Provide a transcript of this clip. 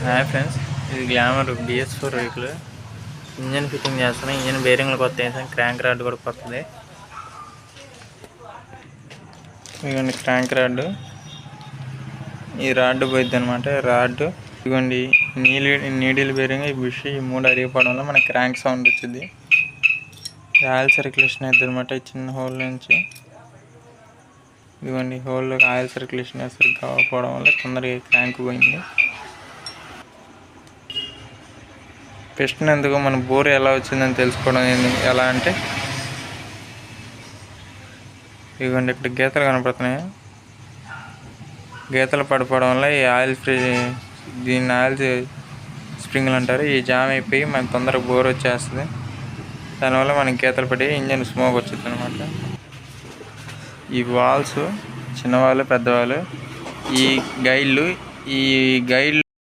Hi friends, ఇది glamour BS4 vehicle. Engine fitting చేస్తున్నాం. Engine బేరింగ్లు కొత్త వేసాం. క్రాంక్ రాడ్ కూడా కొత్తది. ఇదిగోండి క్రాంక్ రాడ్. ఈ రాడ్ పోయిద్ది అనమాట. రాడ్ ఇదిగోండి నీడిల్ బేరింగ్, ఈ బుష్, ఈ మూడు అరిగిపోవడం వల్ల మనకి క్రాంక్ సౌండ్ వచ్చింది. ఆయిల్ సర్క్యులేషన్ అవుతుంది అనమాట. ఈ చిన్న హోల్ నుంచి ఇదిగోండి హోల్లో ఆయిల్ సర్క్యులేషన్ సరిగ్గా అవ్వకపోవడం వల్ల తొందరగా క్రాంక్ పోయింది. పిస్టన్ ఎందుకు మన బోర్ ఎలా వచ్చిందని తెలుసుకోవడం ఎలా అంటే ఇదిగోండి ఇక్కడ గీతలు కనపడుతున్నాయి. గీతలు పడిపోవడం వల్ల ఈ ఆయిల్ దీన్ని ఆయిల్ స్ప్రింగ్లు అంటారు. ఈ జామ్ అయిపోయి మనకు తొందరగా బోర్ వచ్చేస్తుంది. దానివల్ల మనకి గీతలు పడి ఇంజన్ స్మోక్ వచ్చింది అనమాట. ఈ వాల్స్ చిన్నవాళ్ళు పెద్దవాళ్ళు, ఈ గైడ్లు